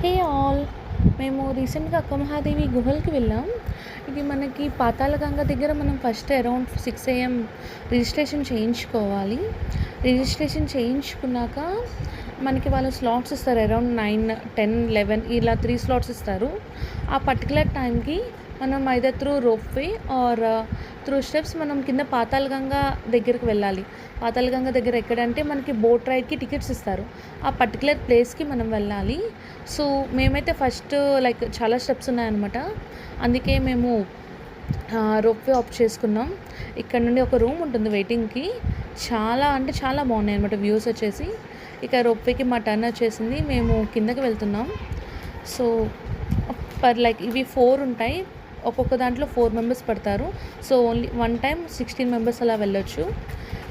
Hey all! మేము రీసెంట్‌గా అక్కమహాదేవి గుహలకి వెళ్ళాం. ఇది మనకి పాతాళగంగ దగ్గర మనం ఫస్ట్ అరౌండ్ 6 AM రిజిస్ట్రేషన్ చేయించుకోవాలి. రిజిస్ట్రేషన్ చేయించుకున్నాక మనకి వాళ్ళు స్లాట్స్ ఇస్తారు. అరౌండ్ 9, 10, 11 ఇలా 3 స్లాట్స్ ఇస్తారు. ఆ పర్టిక్యులర్ టైంకి మనం either through ropeway or through steps మనం కింద పాతాళగంగ దగ్గరికి వెళ్ళాలి. పాతాళగంగ దగ్గర ఎక్కడంటే మనకి బోట్ రైడ్‌కి టికెట్స్ ఇస్తారు. ఆ పర్టిక్యులర్ ప్లేస్‌కి మనం వెళ్ళాలి. సో, మేమైతే ఫస్ట్ లైక్ చాలా స్టెప్స్ ఉన్నాయన్నమాట. అందుకే మేము రోప్‌వే ఆప్ట్ చేసుకున్నాం. ఇక్కడ నుండి ఒక రూమ్ ఉంటుంది వెయిటింగ్‌కి. చాలా అంటే చాలా బాగున్నాయన్నమాట వ్యూస్ వచ్చేసి. ఇక రోప్‌వేకి మా టర్న్ వచ్చేసింది. మేము కిందకి వెళ్తున్నాం. సో, లైక్ ఇవి 4 ఉంటాయి. ఒక్కొక్క దాంట్లో 4 మెంబర్స్ పడతారు. So, only one time 16 members అలా వెళ్ళొచ్చు.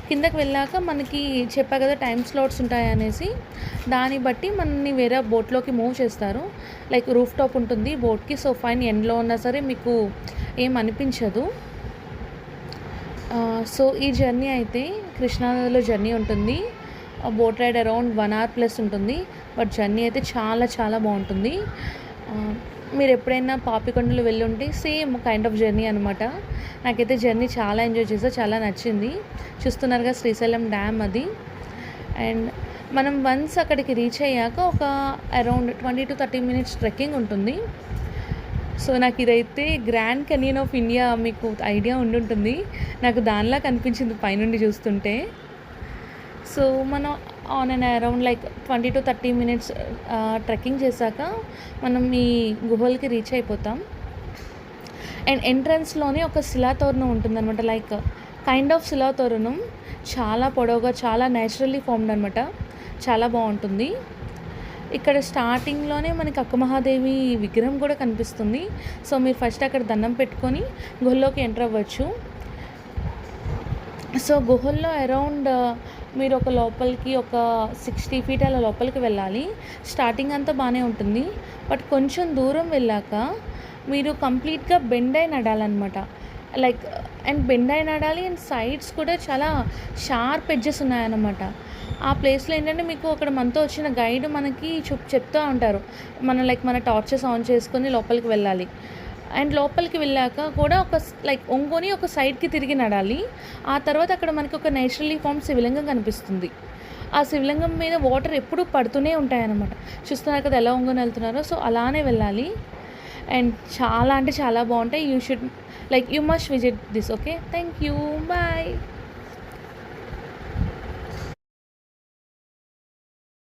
కిందకి వెళ్ళాక మనకి చెప్పా కదా టైమ్ స్లాట్స్ ఉంటాయనేసి, దాన్ని బట్టి మనల్ని వేరే బోట్‌లోకి మూవ్ చేస్తారు. లైక్ రూఫ్ టాప్ ఉంటుంది బోట్‌కి. సో, ఫైన్ ఎండలో ఉన్నా సరే మీకు ఏం అనిపించదు. సో, ఈ జర్నీ అయితే కృష్ణా నదిలో జర్నీ ఉంటుంది. Boat ride around 1 hour plus ఉంటుంది. బట్ జర్నీ అయితే చాలా చాలా బాగుంటుంది. మీరు ఎప్పుడైనా పాపికొండలు వెళ్ళుంటే సేమ్ కైండ్ ఆఫ్ జర్నీ అనమాట. నాకైతే జర్నీ చాలా ఎంజాయ్ చేసా, చాలా నచ్చింది. చూస్తున్నారుగా శ్రీశైలం డ్యామ్ అది. అండ్ మనం వన్స్ అక్కడికి రీచ్ అయ్యాక ఒక అరౌండ్ 20-30 మినిట్స్ ట్రెక్కింగ్ ఉంటుంది. సో, నాకు ఇదైతే గ్రాండ్ కెనియన్ ఆఫ్ ఇండియా మీకు ఐడియా ఉండుంటుంది. నాకు దానిలా కనిపించింది పైనుండి చూస్తుంటే. సో, మనం on and around like 20-30 minutes trekking చేశాక మనం ఈ గుహలకి రీచ్ అయిపోతాం. అండ్ ఎంట్రన్స్‌లోనే ఒక శిలాతోరణం ఉంటుందన్నమాట. లైక్ కైండ్ ఆఫ్ శిలాతోరణం. చాలా పొడవుగా, చాలా నేచురల్లీ ఫార్మ్డ్ అనమాట. చాలా బాగుంటుంది. ఇక్కడ స్టార్టింగ్‌లోనే మనకి అక్కమహాదేవి విగ్రహం కూడా కనిపిస్తుంది. సో, మీరు ఫస్ట్ అక్కడ దండం పెట్టుకొని గుహలోకి ఎంటర్ అవ్వచ్చు. సో, గుహల్లో అరౌండ్ మీరు ఒక లోపలికి ఒక 60 ఫీట్ అలా లోపలికి వెళ్ళాలి. స్టార్టింగ్ అంతా బాగానే ఉంటుంది. బట్ కొంచెం దూరం వెళ్ళాక మీరు కంప్లీట్‌గా బెండ్ అయి నడాలన్నమాట. లైక్ అండ్ బెండ్ అయి నడాలి. అండ్ సైడ్స్ కూడా చాలా షార్ప్ ఎడ్జెస్ ఉన్నాయన్నమాట. ఆ ప్లేస్‌లో ఏంటంటే మీకు అక్కడ మనతో వచ్చిన గైడ్ మనకి చెప్తూ ఉంటారు. మన టార్చెస్ ఆన్ చేసుకొని లోపలికి వెళ్ళాలి. అండ్ లోపలికి వెళ్ళాక కూడా ఒక లైక్ ఒంగోని ఒక సైడ్‌కి తిరిగి నడాలి. ఆ తర్వాత అక్కడ మనకి ఒక నేచురల్లీ ఫార్మ్ శివలింగం కనిపిస్తుంది. ఆ శివలింగం మీద వాటర్ ఎప్పుడూ పడుతూనే ఉంటాయన్నమాట. చూస్తున్నారు కదా ఎలా ఒంగోని వెళ్తున్నారో. సో, అలానే వెళ్ళాలి. అండ్ చాలా అంటే చాలా బాగుంటాయి. You must visit this. Okay, thank you, bye.